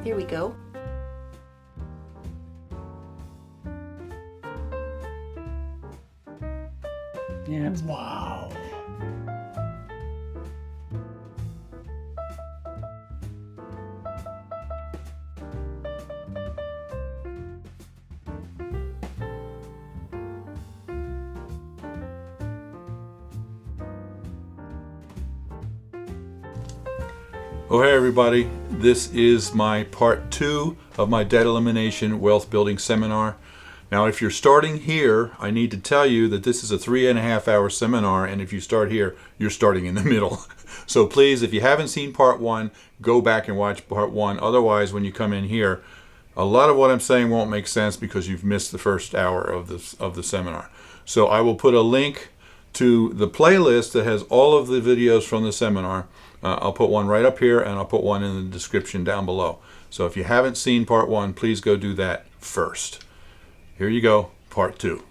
Here we go. Yeah, wow. Oh, hey everybody. This is my part 2 of my debt elimination wealth building seminar. Now, if you're starting here, I need to tell you that this is a 3.5 hour seminar, and if you start here, you're starting in the middle. So please, if you haven't seen part 1, go back and watch part 1. Otherwise, when you come in here, a lot of what I'm saying won't make sense because you've missed the first hour of the seminar. So I will put a link to the playlist that has all of the videos from the seminar. I'll put one right up here, and I'll put one in the description down below. So if you haven't seen part 1, please go do that first. Here you go, part 2.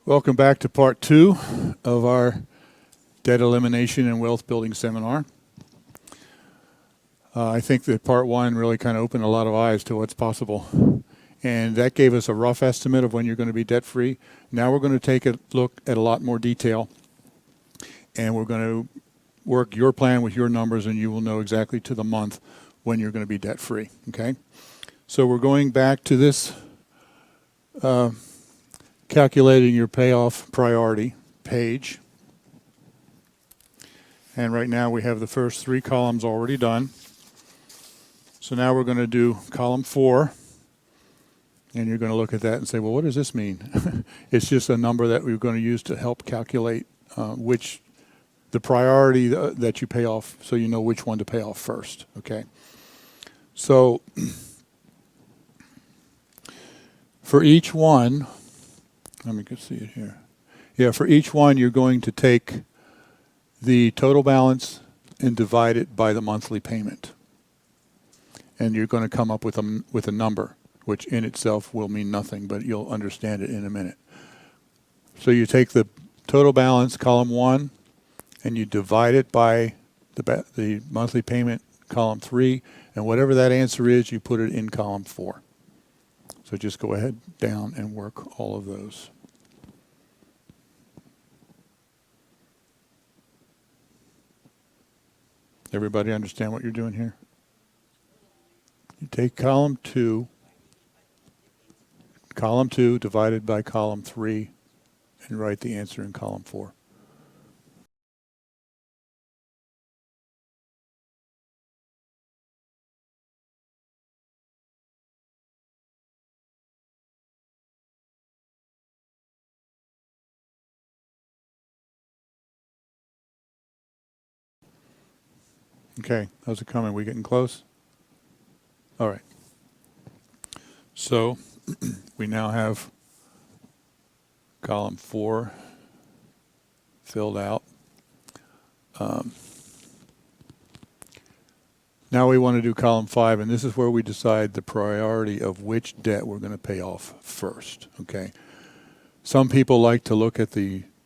Welcome back to part 2 of our debt elimination and wealth building seminar. I think that part 1 really kind of opened a lot of eyes to what's possible. And that gave us a rough estimate of when you're going to be debt free. Now we're going to take a look at a lot more detail. And we're going to work your plan with your numbers, and you will know exactly to the month when you're going to be debt free. Okay? So we're going back to this calculating your payoff priority page. And right now we have the first 3 columns already done. So now we're going to do column 4. And you're going to look at that and say, well, what does this mean? It's just a number that we're going to use to help calculate the priority that you pay off, so you know which one to pay off first. Okay. So for each one, let me see it here. Yeah, for each one, you're going to take the total balance and divide it by the monthly payment. And you're going to come up with a number, which in itself will mean nothing, but you'll understand it in a minute. So you take the total balance, column 1, and you divide it by the monthly payment, column 3, and whatever that answer is, you put it in column 4. So just go ahead down and work all of those. Everybody understand what you're doing here? You take column 2 divided by column 3, and write the answer in column 4. Okay, how's it coming? We getting close? All right. So we now have column 4 filled out. Now we want to do column 5, and this is where we decide the priority of which debt we're going to pay off first. Okay. Some people like to look at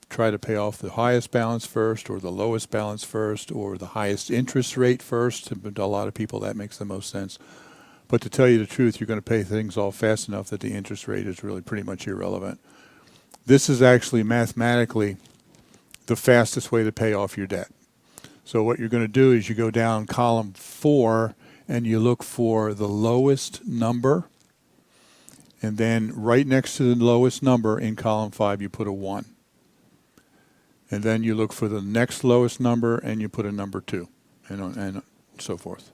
try to pay off the highest balance first, or the lowest balance first, or the highest interest rate first. But a lot of people, that makes the most sense. But to tell you the truth, you're going to pay things off fast enough that the interest rate is really pretty much irrelevant. This is actually mathematically the fastest way to pay off your debt. So what you're going to do is you go down column 4 and you look for the lowest number. And then right next to the lowest number in column 5, you put a 1. And then you look for the next lowest number and you put a number 2, and so forth.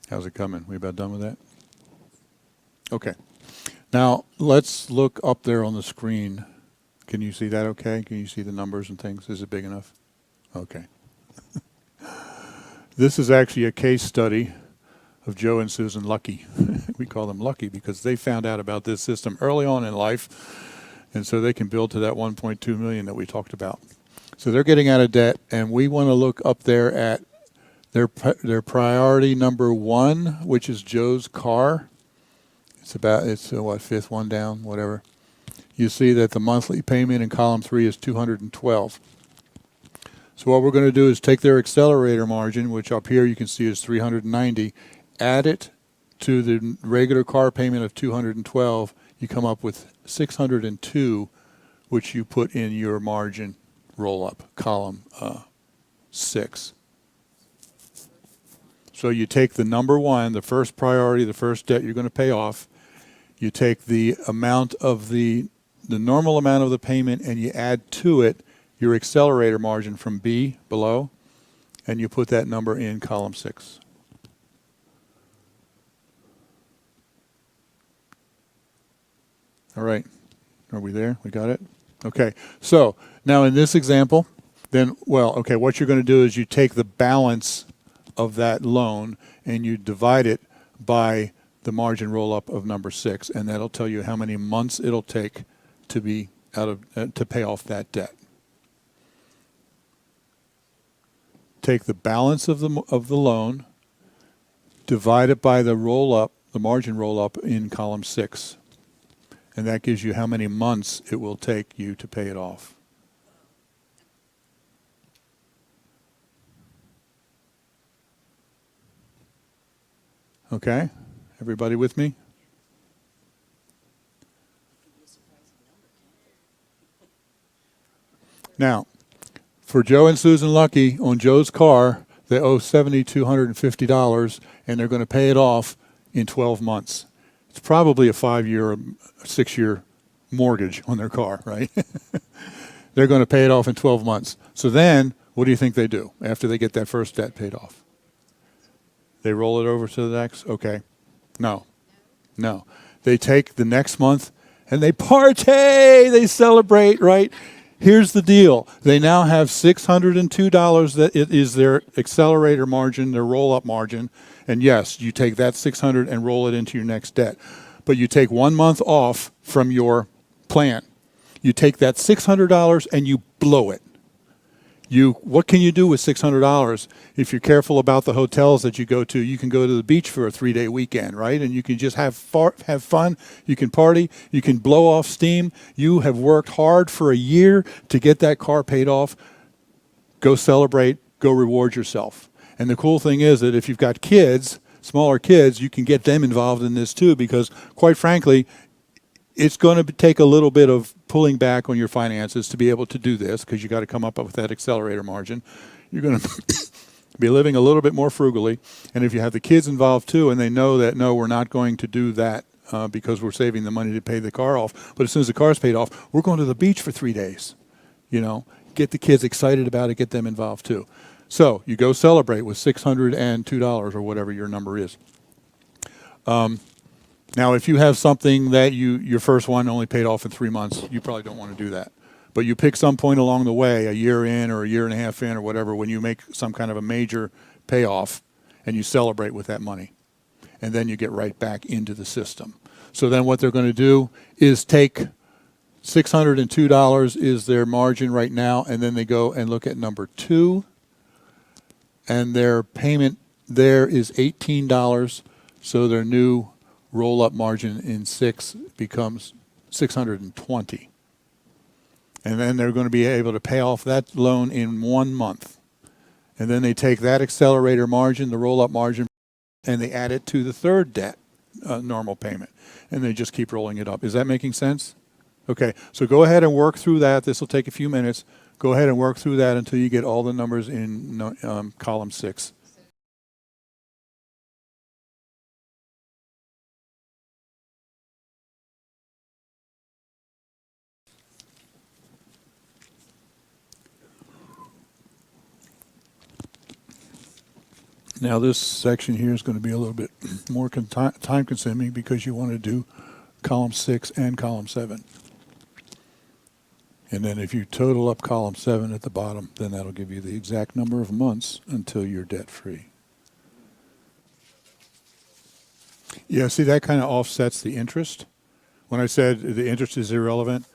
How's it coming? We about done with that? Okay. Now let's look up there on the screen. Can you see that okay? Can you see the numbers and things? Is it big enough? Okay. This is actually a case study of Joe and Susan Lucky. We call them Lucky because they found out about this system early on in life, and so they can build to that 1.2 million that we talked about. So they're getting out of debt, and we want to look up there at their priority number 1, which is Joe's car, it's what, fifth one down, whatever. You see that the monthly payment in column 3 is 212. So what we're going to do is take their accelerator margin, which up here you can see is 390, add it to the regular car payment of 212. You come up with 602, which you put in your margin roll-up, column 6. So you take the number 1, the first priority, the first debt you're going to pay off. You take the amount of the normal amount of the payment, and you add to it your accelerator margin from B below, and you put that number in column 6. All right. Are we there? We got it? Okay. So now in this example, then, well, okay, what you're going to do is you take the balance of that loan and you divide it by the margin roll-up of number 6, and that'll tell you how many months it'll take to be to pay off that debt. Take the balance of the loan, divide it by the roll-up, the margin roll-up in column 6, and that gives you how many months it will take you to pay it off. Okay, everybody with me? Now, for Joe and Susan Lucky, on Joe's car, they owe $7,250, and they're going to pay it off in 12 months. It's probably a 5-year or 6-year mortgage on their car, right? They're going to pay it off in 12 months. So then, what do you think they do after they get that first debt paid off? They roll it over to the next? Okay. No. They take the next month and they party, they celebrate, right? Here's the deal. They now have $602 that it is their accelerator margin, their roll-up margin. And yes, you take that $600 and roll it into your next debt. But you take 1 month off from your plan. You take that $600 and you blow it. What can you do with $600? If you're careful about the hotels that you go to, you can go to the beach for a 3-day weekend, right? And you can just have fun. You can party. You can blow off steam. You have worked hard for a year to get that car paid off. Go celebrate. Go reward yourself. And the cool thing is that if you've got kids, smaller kids, you can get them involved in this too, because quite frankly, it's going to take a little bit of pulling back on your finances to be able to do this, because you got to come up with that accelerator margin. You're going to be living a little bit more frugally. And if you have the kids involved too, and they know that, no, we're not going to do that because we're saving the money to pay the car off. But as soon as the car's paid off, we're going to the beach for 3 days. Get the kids excited about it, get them involved too. So you go celebrate with $602 or whatever your number is. Now, if you have something that your first one only paid off in 3 months, you probably don't want to do that. But you pick some point along the way, a year in or a year and a half in or whatever, when you make some kind of a major payoff, and you celebrate with that money. And then you get right back into the system. So then what they're going to do is take $602 is their margin right now, and then they go and look at number 2, and their payment there is $18, so their new roll-up margin in 6 becomes $620. And then they're going to be able to pay off that loan in 1 month. And then they take that accelerator margin, the roll-up margin, and they add it to the third debt, normal payment. And they just keep rolling it up. Is that making sense? Okay, so go ahead and work through that. This will take a few minutes. Go ahead and work through that until you get all the numbers in column 6. Now this section here is going to be a little bit more time consuming because you want to do column 6 and column 7. And then if you total up column 7 at the bottom, then that'll give you the exact number of months until you're debt free. Yeah, see, that kind of offsets the interest. When I said the interest is irrelevant,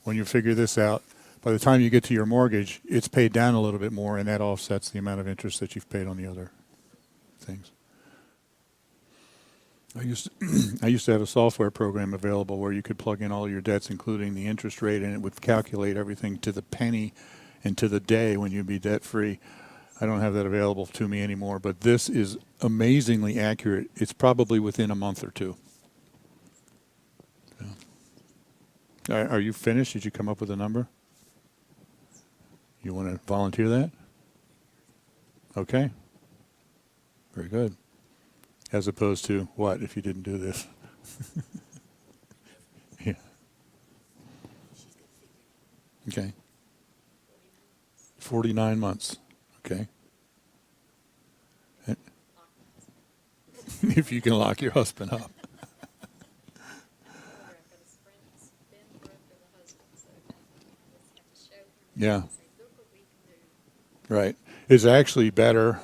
when you figure this out, by the time you get to your mortgage, it's paid down a little bit more, and that offsets the amount of interest that you've paid on the other things. I used I used to have a software program available where you could plug in all your debts, including the interest rate, and it would calculate everything to the penny and to the day when you'd be debt free. I don't have that available to me anymore, but this is amazingly accurate. It's probably within a month or two. So. Are you finished? Did you come up with a number? You want to volunteer that? Okay. Very good. As opposed to what if you didn't do this? Yeah. Okay. 49 months. Okay. If you can lock your husband up. Yeah. Right. It's actually better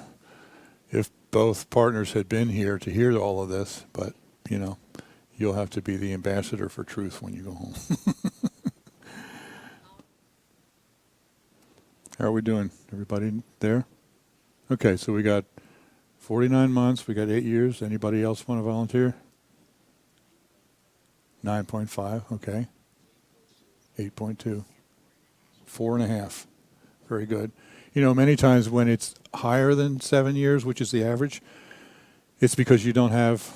if both partners had been here to hear all of this, but, you know, you'll have to be the ambassador for truth when you go home. How are we doing? Everybody there? Okay, so we got 49 months, we got 8 years. Anybody else want to volunteer? 9.5, okay. 8.2. 4.5. Very good. You know, many times when it's higher than 7 years, which is the average, it's because you don't have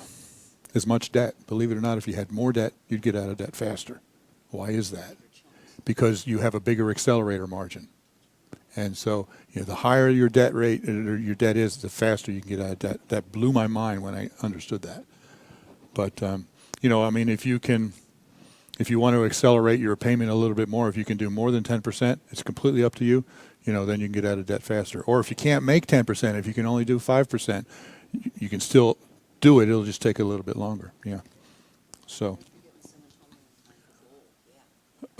as much debt. Believe it or not, if you had more debt, you'd get out of debt faster. Why is that? Because you have a bigger accelerator margin. And so, you know, the higher your debt rate or your debt is, the faster you can get out of debt. That blew my mind when I understood that. But, you know, I mean, if you want to accelerate your payment a little bit more, if you can do more than 10%, it's completely up to you. You know, then you can get out of debt faster. Or if you can't make 10%, if you can only do 5%, you can still do it. It'll just take a little bit longer. Yeah. So.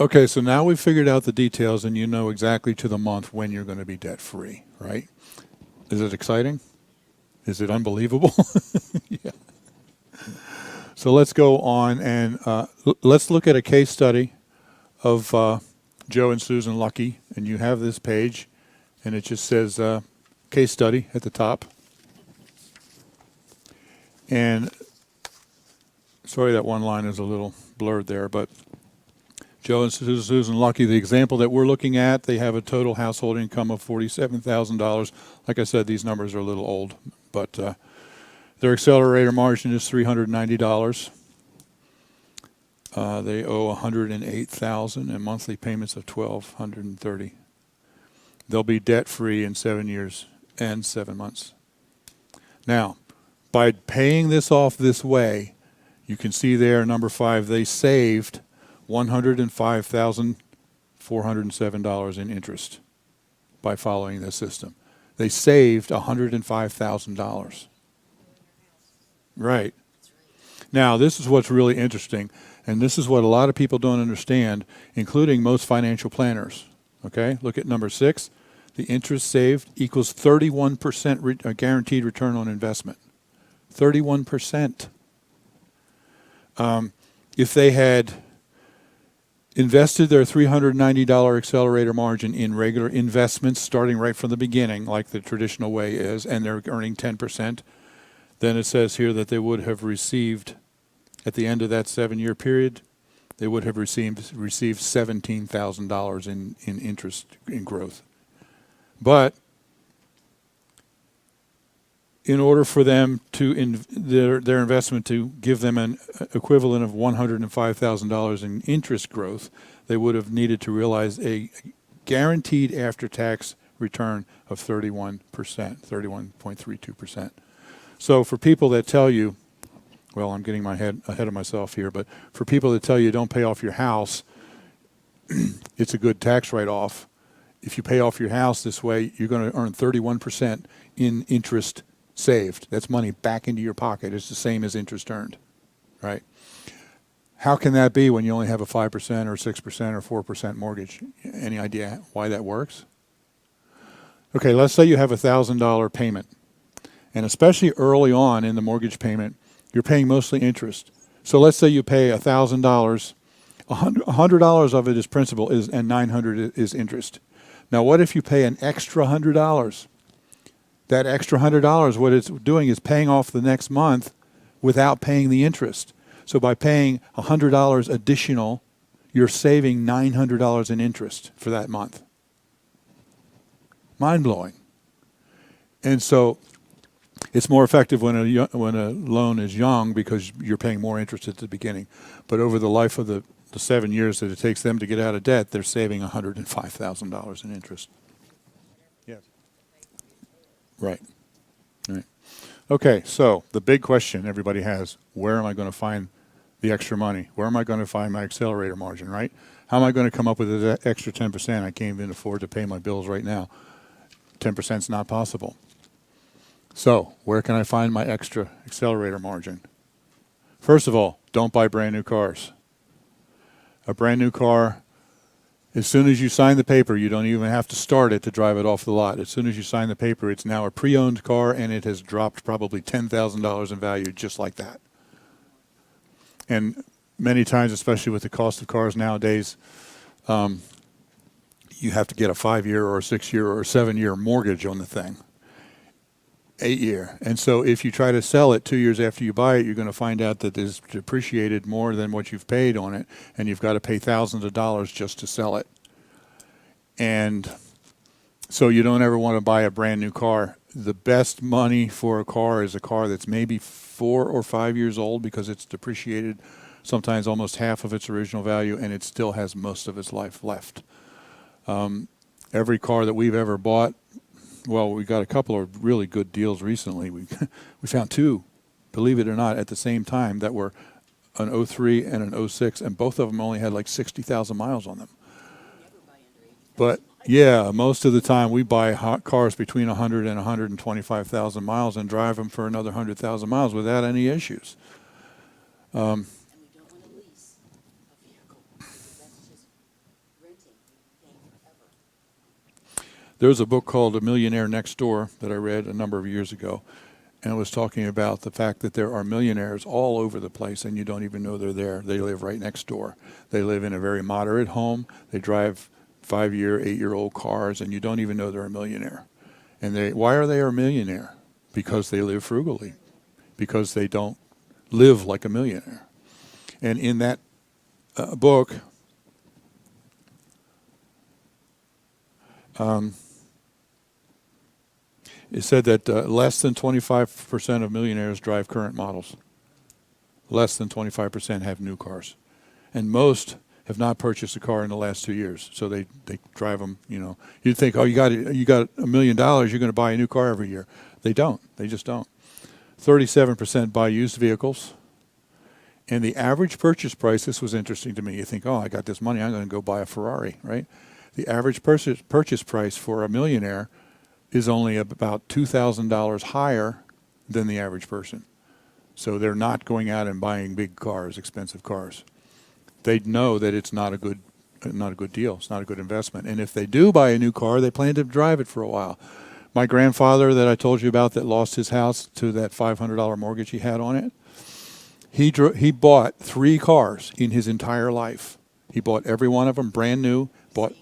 Okay, so now we've figured out the details and you know exactly to the month when you're going to be debt free, right? Is it exciting? Is it unbelievable? Yeah. So let's go on and let's look at a case study of Joe and Susan Lucky. And you have this page, and it just says case study at the top. And sorry that one line is a little blurred there, but Joe and Susan Lucky, the example that we're looking at, they have a total household income of $47,000. Like I said, these numbers are a little old, but their accelerator margin is $390. They owe $108,000 and monthly payments of $1,230. They'll be debt-free in 7 years and 7 months. Now, by paying this off this way, you can see there, number 5, they saved $105,407 in interest by following this system. They saved $105,000. Right. Now, this is what's really interesting, and this is what a lot of people don't understand, including most financial planners. Okay, look at number 6. The interest saved equals 31% guaranteed return on investment. 31%. If they had invested their $390 accelerator margin in regular investments starting right from the beginning, like the traditional way is, and they're earning 10%, then it says here that they would have received, at the end of that 7-year period, they would have received $17,000 in interest in growth. But in order for them to their investment to give them an equivalent of $105,000 in interest growth, they would have needed to realize a guaranteed after-tax return of 31%, 31.32%. So for people that tell you, well, I'm getting my head ahead of myself here, but for people that tell you don't pay off your house, it's a good tax write-off. If you pay off your house this way, you're going to earn 31% in interest saved. That's money back into your pocket. It's the same as interest earned, right? How can that be when you only have a 5% or 6% or 4% mortgage? Any idea why that works? Okay, let's say you have a $1,000 payment. And especially early on in the mortgage payment, you're paying mostly interest. So let's say you pay $1,000, $100 of it is principal and $900 is interest. Now what if you pay an extra $100? That extra $100, what it's doing is paying off the next month without paying the interest. So by paying $100 additional, you're saving $900 in interest for that month. Mind-blowing. And so it's more effective when a loan is young because you're paying more interest at the beginning. But over the life of the 7 years that it takes them to get out of debt, they're saving $105,000 in interest. Yes. Right. Right. Okay, so the big question everybody has, where am I going to find the extra money? Where am I going to find my accelerator margin, right? How am I going to come up with that extra 10%? I can't even afford to pay my bills right now. 10% is not possible. So, where can I find my extra accelerator margin? First of all, don't buy brand new cars. A brand new car, as soon as you sign the paper, you don't even have to start it to drive it off the lot. As soon as you sign the paper, it's now a pre-owned car, and it has dropped probably $10,000 in value just like that. And many times, especially with the cost of cars nowadays, you have to get a 5-year or a 6-year or a 7-year mortgage on the thing. 8-year. And so if you try to sell it 2 years after you buy it, you're going to find out that it's depreciated more than what you've paid on it, and you've got to pay thousands of dollars just to sell it. And so you don't ever want to buy a brand new car. The best money for a car is a car that's maybe 4 or 5 years old because it's depreciated sometimes almost half of its original value, and it still has most of its life left. Every car that we've ever bought, well, we got a couple of really good deals recently. We found 2, believe it or not, at the same time that were an 03 and an 06, and both of them only had like 60,000 miles on them. But yeah, most of the time we buy cars between 100 and 125,000 miles and drive them for another 100,000 miles without any issues. And we don't want to lease a vehicle. That's just renting, paying forever. There's a book called A Millionaire Next Door that I read a number of years ago, and it was talking about the fact that there are millionaires all over the place, and you don't even know they're there. They live right next door. They live in a very moderate home. They drive 5-year, 8-year-old cars, and you don't even know they're a millionaire. And why are they a millionaire? Because they live frugally, because they don't live like a millionaire. And in that book, it said that less than 25% of millionaires drive current models. Less than 25% have new cars. And most have not purchased a car in the last 2 years. So they drive them, you know. You'd think, oh, you got $1 million, you're going to buy a new car every year. They don't. They just don't. 37% buy used vehicles. And the average purchase price, this was interesting to me. You think, oh, I got this money, I'm going to go buy a Ferrari, right? The average purchase price for a millionaire is only about $2,000 higher than the average person. So they're not going out and buying big cars, expensive cars. They know that it's not a good deal. It's not a good investment. And if they do buy a new car, they plan to drive it for a while. My grandfather that I told you about that lost his house to that $500 mortgage he had on it, he bought 3 cars in his entire life. He bought every one of them brand new, bought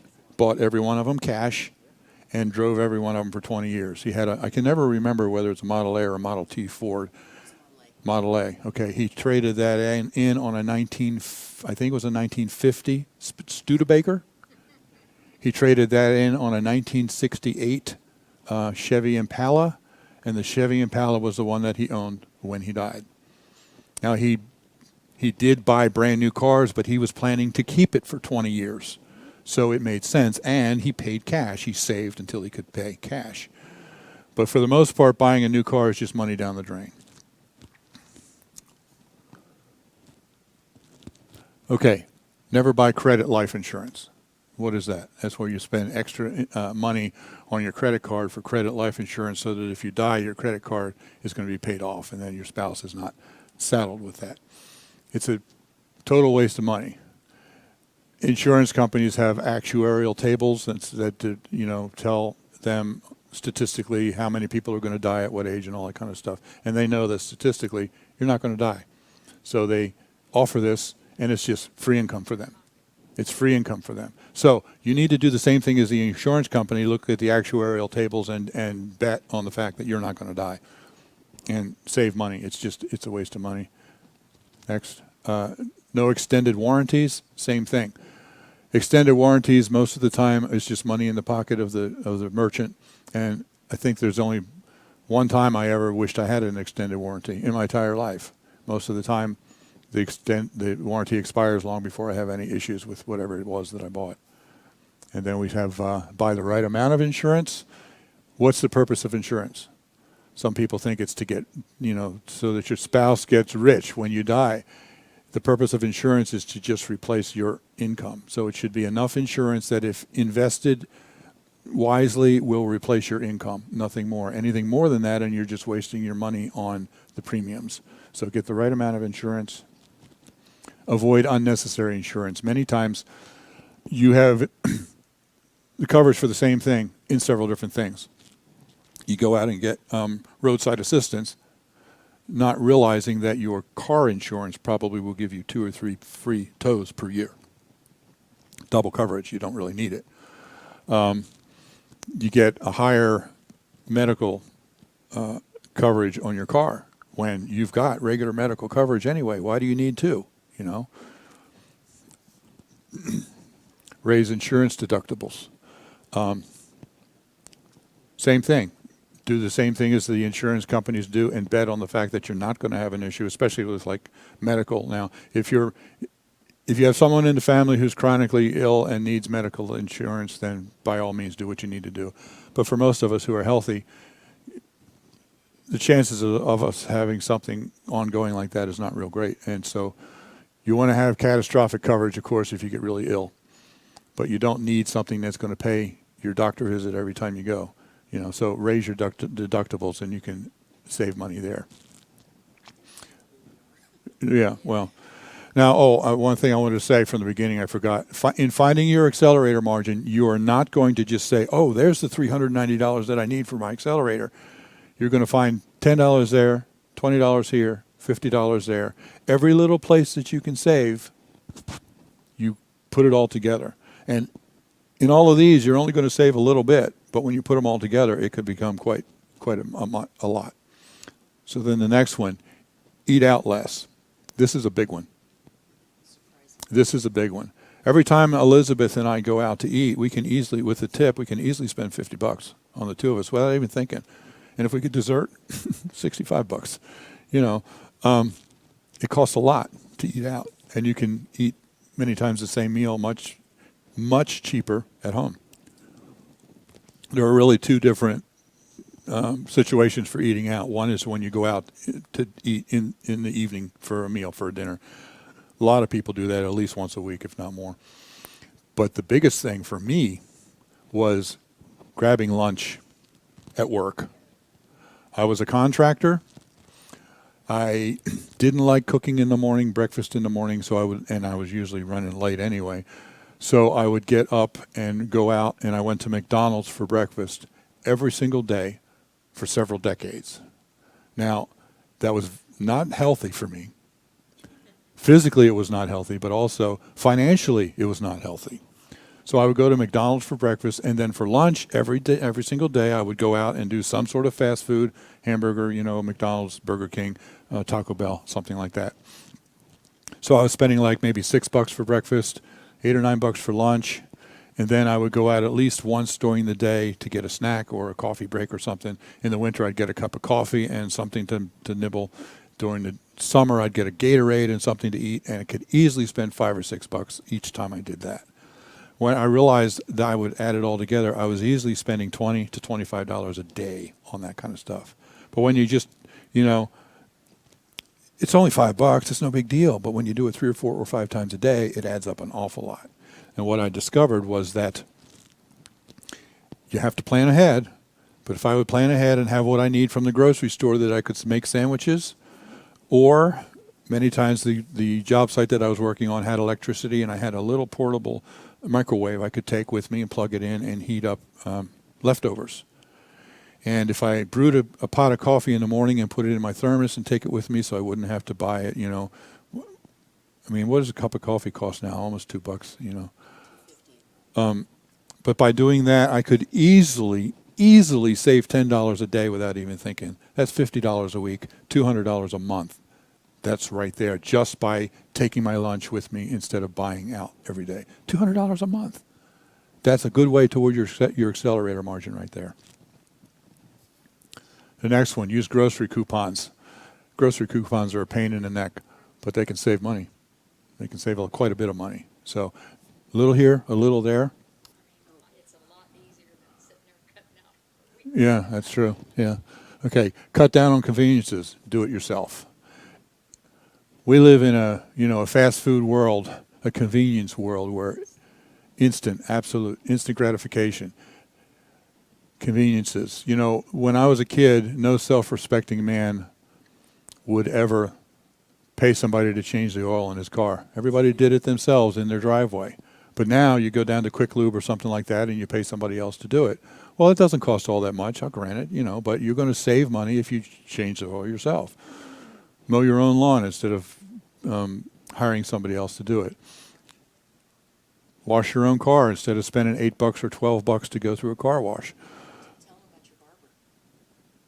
every one of them cash, and drove every one of them for 20 years. He had I can never remember whether it's a Model A or a Model T Ford. Model A. Okay, he traded that in on a 1950 Studebaker. He traded that in on a 1968 Chevy Impala, and the Chevy Impala was the one that he owned when he died. Now he did buy brand new cars, but he was planning to keep it for 20 years. So it made sense, and he paid cash. He saved until he could pay cash. But for the most part, buying a new car is just money down the drain. Okay, never buy credit life insurance. What is that? That's where you spend extra money on your credit card for credit life insurance so that if you die, your credit card is going to be paid off, and then your spouse is not saddled with that. It's a total waste of money. Insurance companies have actuarial tables that tell them statistically how many people are going to die at what age and all that kind of stuff. And they know that statistically you're not going to die. So they offer this, and it's just free income for them. It's free income for them. So you need to do the same thing as the insurance company, look at the actuarial tables and bet on the fact that you're not going to die. and save money. It's a waste of money. Next. No extended warranties, same thing. Extended warranties, most of the time, is just money in the pocket of the merchant. And I think there's only one time I ever wished I had an extended warranty in my entire life. Most of the time, the warranty expires long before I have any issues with whatever it was that I bought. And then we have buy the right amount of insurance. What's the purpose of insurance? Some people think it's to get, so that your spouse gets rich when you die. The purpose of insurance is to just replace your income. So it should be enough insurance that if invested wisely will replace your income, nothing more. Anything more than that and you're just wasting your money on the premiums. So get the right amount of insurance. Avoid unnecessary insurance. Many times you have the coverage for the same thing in several different things. You go out and get roadside assistance, not realizing that your car insurance probably will give you 2 or 3 free tows per year. Double coverage, you don't really need it. You get a higher medical coverage on your car when you've got regular medical coverage anyway. Why do you need 2? Raise insurance deductibles. Same thing. Do the same thing as the insurance companies do and bet on the fact that you're not going to have an issue, especially with like medical. Now, if you have someone in the family who's chronically ill and needs medical insurance, then by all means do what you need to do. But for most of us who are healthy, the chances of us having something ongoing like that is not real great. And so you want to have catastrophic coverage, of course, if you get really ill. But you don't need something that's going to pay your doctor visit every time you go. So raise your deductibles and you can save money there. Yeah, well. Now, one thing I wanted to say from the beginning, I forgot. In finding your accelerator margin, you are not going to just say, oh, there's the $390 that I need for my accelerator. You're going to find $10 there, $20 here, $50 there. Every little place that you can save, you put it all together. And in all of these, you're only going to save a little bit, but when you put them all together, it could become quite a lot. So then the next one, eat out less. This is a big one. This is a big one. Every time Elizabeth and I go out to eat, we can easily, with a tip, we can easily spend $50 on the two of us without even thinking. And if we get dessert, $65. It costs a lot to eat out, and you can eat many times the same meal much cheaper at home. There are really 2 different situations for eating out. One is when you go out to eat in the evening for a meal, for a dinner. A lot of people do that at least once a week, if not more. But the biggest thing for me was grabbing lunch at work. I was a contractor. I didn't like cooking in the morning, breakfast in the morning, and I was usually running late anyway. So I would get up and go out, and I went to McDonald's for breakfast every single day for several decades. Now, that was not healthy for me. Physically, it was not healthy, but also financially, it was not healthy. So I would go to McDonald's for breakfast, and then for lunch, every single day, I would go out and do some sort of fast food, hamburger, McDonald's, Burger King, Taco Bell, something like that. So I was spending like maybe $6 for breakfast, $8 or $9 for lunch, and then I would go out at least once during the day to get a snack or a coffee break or something. In the winter, I'd get a cup of coffee and something to nibble. During the summer, I'd get a Gatorade and something to eat, and I could easily spend $5 or $6 each time I did that. When I realized that I would add it all together, I was easily spending $20 to $25 a day on that kind of stuff. But when you just, it's only $5, it's no big deal. But when you do it 3 or 4 or 5 times a day, it adds up an awful lot. And what I discovered was that you have to plan ahead. But if I would plan ahead and have what I need from the grocery store, that I could make sandwiches, or many times the job site that I was working on had electricity, and I had a little portable microwave I could take with me and plug it in and heat up leftovers. And if I brewed a pot of coffee in the morning and put it in my thermos and take it with me so I wouldn't have to buy it, I mean, what does a cup of coffee cost now? Almost $2, But by doing that, I could easily easily save $10 a day without even thinking. That's $50 a week, $200 a month. That's right there, just by taking my lunch with me instead of buying out every day. $200 a month. That's a good way toward your accelerator margin right there. The next one, use grocery coupons. Grocery coupons are a pain in the neck, but they can save money. They can save quite a bit of money. So a little here, a little there. It's a lot easier than sitting there cutting out. Yeah, that's true. Yeah. Okay, cut down on conveniences. Do it yourself. We live in a fast food world, a convenience world where absolute instant gratification, conveniences. When I was a kid, no self-respecting man would ever pay somebody to change the oil in his car. Everybody did it themselves in their driveway. But now you go down to Quick Lube or something like that and you pay somebody else to do it. Well, it doesn't cost all that much, I'll grant it, but you're going to save money if you change the oil yourself. Mow your own lawn instead of hiring somebody else to do it. Wash your own car instead of spending $8 or $12 to go through a car wash. Tell them about your barber.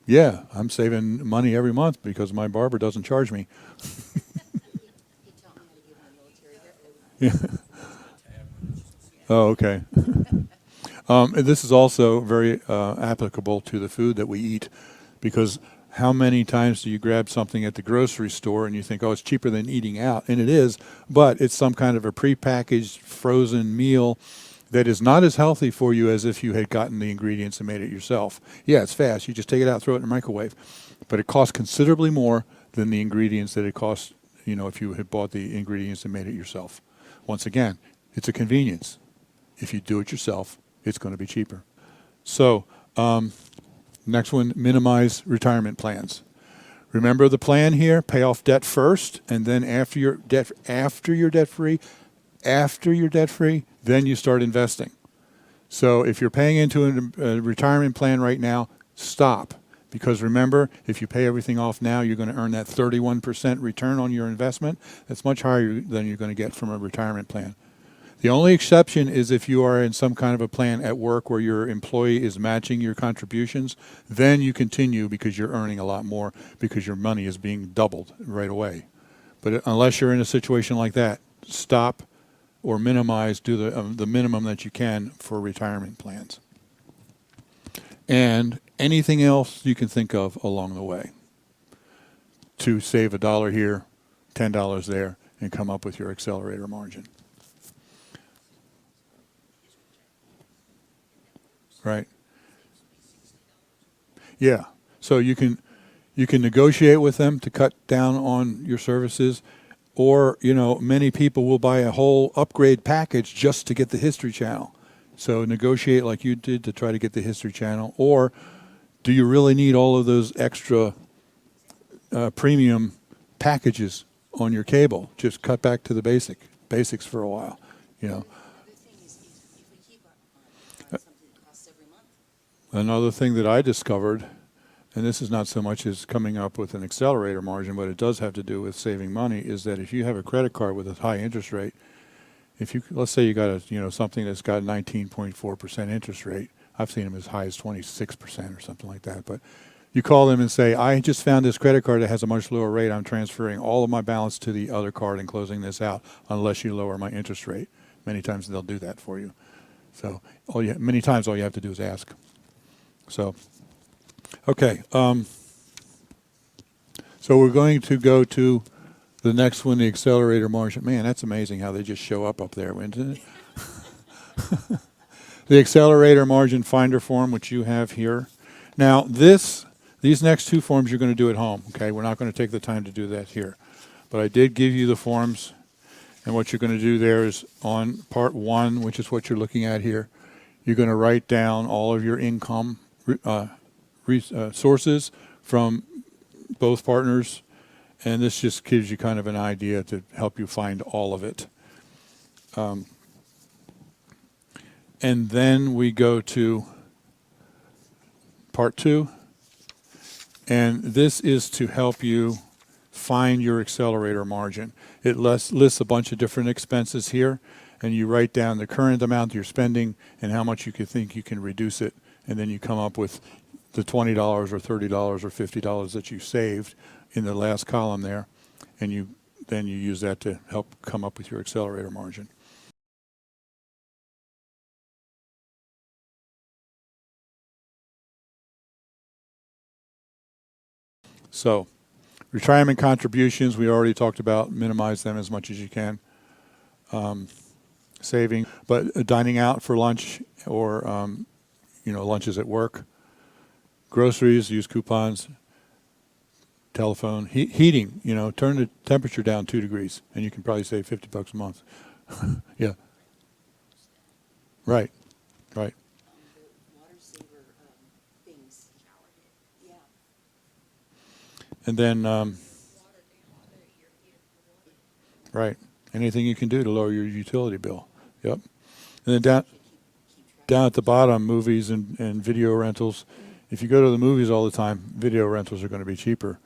Yeah, I'm saving money every month because my barber doesn't charge me. He taught me how to give my military haircut. Yeah. Oh, okay. And this is also very applicable to the food that we eat, because how many times do you grab something at the grocery store and you think, oh, it's cheaper than eating out? And it is, but it's some kind of a prepackaged frozen meal that is not as healthy for you as if you had gotten the ingredients and made it yourself. Yeah, it's fast. You just take it out, throw it in the microwave. But it costs considerably more than the ingredients that it costs, if you had bought the ingredients and made it yourself. Once again, it's a convenience. If you do it yourself, it's going to be cheaper. So, next one, minimize retirement plans. Remember the plan here: pay off debt first, and then after you're debt free, then you start investing. So if you're paying into a retirement plan right now, stop. Because remember, if you pay everything off now, you're going to earn that 31% return on your investment. That's much higher than you're going to get from a retirement plan. The only exception is if you are in some kind of a plan at work where your employee is matching your contributions, then you continue because you're earning a lot more because your money is being doubled right away. But unless you're in a situation like that, stop or minimize, do the minimum that you can for retirement plans. And anything else you can think of along the way to save $1 here, $10 there, and come up with your accelerator margin. Right. Yeah. So you can negotiate with them to cut down on your services, or many people will buy a whole upgrade package just to get the History Channel. So negotiate like you did to try to get the History Channel. Or do you really need all of those extra premium packages on your cable? Just cut back to the basics for a while. Another thing is if we keep our eye on something that costs every month. Another thing that I discovered, and this is not so much as coming up with an accelerator margin, but it does have to do with saving money, is that if you have a credit card with a high interest rate, let's say you got something that's got 19.4% interest rate. I've seen them as high as 26% or something like that. But you call them and say, I just found this credit card that has a much lower rate. I'm transferring all of my balance to the other card and closing this out unless you lower my interest rate. Many times they'll do that for you. So many times all you have to do is ask. So, okay. So we're going to go to the next one, the accelerator margin. Man, that's amazing how they just show up there, isn't it? The accelerator margin finder form, which you have here. Now, these next two forms you're going to do at home. Okay, we're not going to take the time to do that here. But I did give you the forms, and what you're going to do there is on part 1, which is what you're looking at here, you're going to write down all of your income sources from both partners, and this just gives you kind of an idea to help you find all of it. And then we go to part 2, and this is to help you find your accelerator margin. It lists a bunch of different expenses here, and you write down the current amount you're spending and how much you could think you can reduce it, and then you come up with the $20 or $30 or $50 that you saved in the last column there, and then you use that to help come up with your accelerator margin. So, retirement contributions, we already talked about, minimize them as much as you can. Saving, but dining out for lunch or, lunches at work. Groceries, use coupons. Telephone, heating, turn the temperature down 2 degrees and you can probably save $50 a month. Yeah. Right. Right. The water saver things. Yeah. And then, right. Anything you can do to lower your utility bill. Yep. And then down at the bottom, movies and video rentals. If you go to the movies all the time, video rentals are going to be cheaper.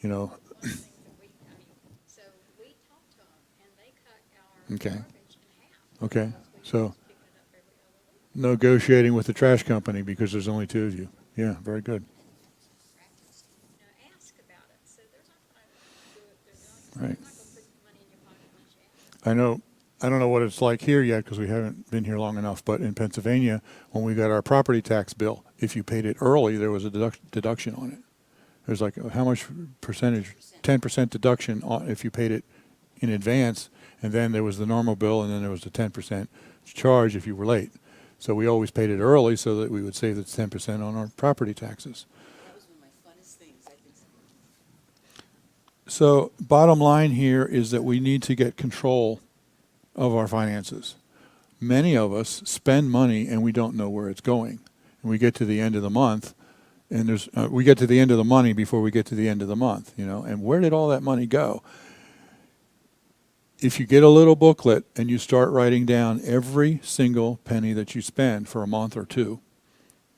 So we talked to them, and they cut our Okay. garbage in half. Okay. So Picking it up every other week. negotiating with the trash company because there's only 2 of you. Yeah, very good. Ask about it. So they're not going to do it. They're Right. not going to put money in your pocket unless you ask. I don't know what it's like here yet because we haven't been here long enough, but in Pennsylvania, when we got our property tax bill, if you paid it early, there was a deduction on it. There's like, how much percentage? 10% deduction if you paid it in advance, and then there was the normal bill, and then there was the 10% charge if you were late. So we always paid it early so that we would save the 10% on our property taxes. That was one of my funnest things, I think. So bottom line here is that we need to get control of our finances. Many of us spend money and we don't know where it's going. And we get to the end of the month, and we get to the end of the money before we get to the end of the month, and where did all that money go? If you get a little booklet and you start writing down every single penny that you spend for a month or two,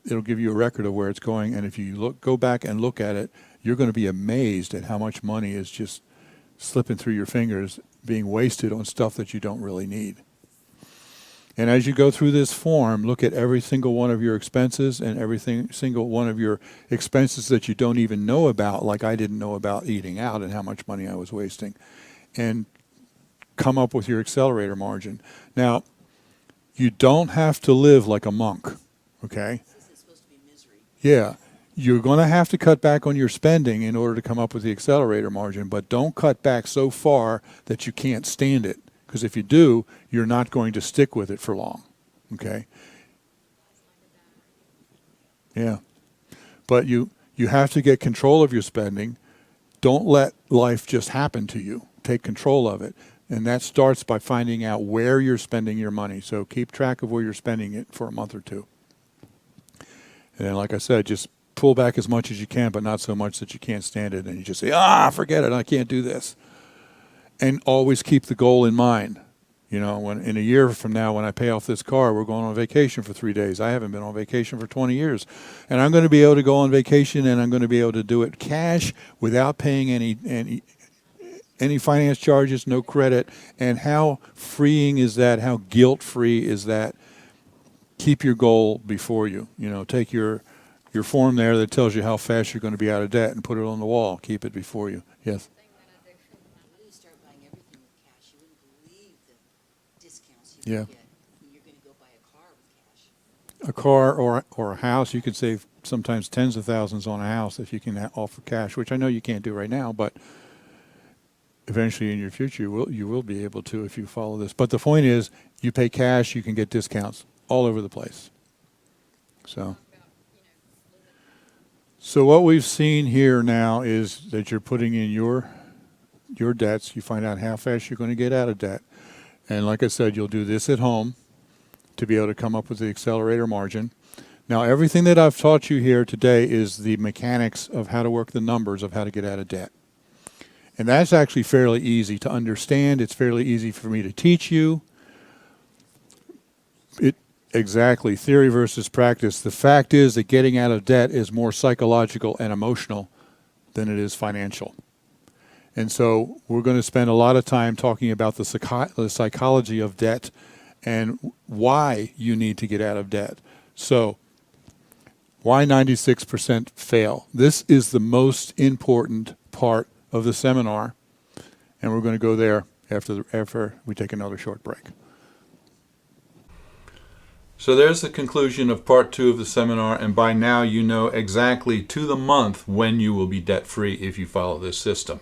it'll give you a record of where it's going, and if you go back and look at it, you're going to be amazed at how much money is just slipping through your fingers, being wasted on stuff that you don't really need. And as you go through this form, look at every single one of your expenses and single one of your expenses that you don't even know about, like I didn't know about eating out and how much money I was wasting, and come up with your accelerator margin. Now, you don't have to live like a monk, okay? This is supposed to be misery. Yeah. You're going to have to cut back on your spending in order to come up with the accelerator margin, but don't cut back so far that you can't stand it. Because if you do, you're not going to stick with it for long. Okay? Yeah. But you have to get control of your spending. Don't let life just happen to you. Take control of it. And that starts by finding out where you're spending your money. So keep track of where you're spending it for a month or two. And then, like I said, just pull back as much as you can, but not so much that you can't stand it. And you just say, forget it, I can't do this. And always keep the goal in mind. When in a year from now, when I pay off this car, we're going on vacation for 3 days. I haven't been on vacation for 20 years. And I'm going to be able to go on vacation, and I'm going to be able to do it cash without paying any finance charges, no credit. And how freeing is that? How guilt-free is that? Keep your goal before you. Take your form there that tells you how fast you're going to be out of debt and put it on the wall. Keep it before you. Yes? When you start buying everything with cash, you wouldn't believe the discounts you Yeah. can get when you're going to go buy a car with cash. A car or a house, you could save sometimes tens of thousands on a house if you can offer cash, which I know you can't do right now, but eventually in your future you will be able to if you follow this. But the point is, you pay cash, you can get discounts all over the place. So what we've seen here now is that you're putting in your debts. You find out how fast you're going to get out of debt. And like I said, you'll do this at home to be able to come up with the accelerator margin. Now, everything that I've taught you here today is the mechanics of how to work the numbers of how to get out of debt. And that's actually fairly easy to understand. It's fairly easy for me to teach you. Exactly, theory versus practice. The fact is that getting out of debt is more psychological and emotional than it is financial. And so we're going to spend a lot of time talking about the psychology of debt and why you need to get out of debt. So why 96% fail? This is the most important part of the seminar, and we're going to go there after we take another short break. So there's the conclusion of part 2 of the seminar, and by now you know exactly to the month when you will be debt-free if you follow this system.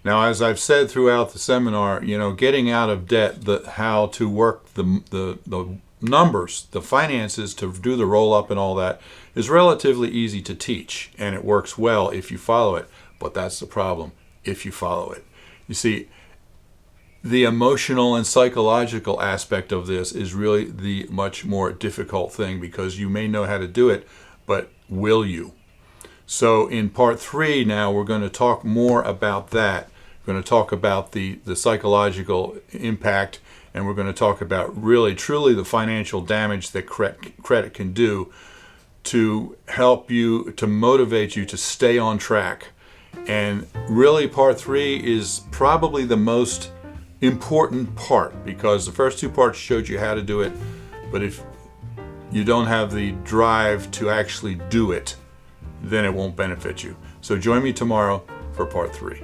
Now, as I've said throughout the seminar, you know, getting out of debt, how to work the numbers, the finances, to do the roll-up and all that is relatively easy to teach, and it works well if you follow it. But that's the problem, if you follow it. You see, the emotional and psychological aspect of this is really the much more difficult thing, because you may know how to do it, but will you? So in part 3 now, we're going to talk more about that. We're going to talk about the psychological impact, and we're going to talk about really, truly the financial damage that credit can do to help you, to motivate you to stay on track. And really part 3 is probably the most important part, because the first 2 parts showed you how to do it, but if you don't have the drive to actually do it, then it won't benefit you. So join me tomorrow for part 3.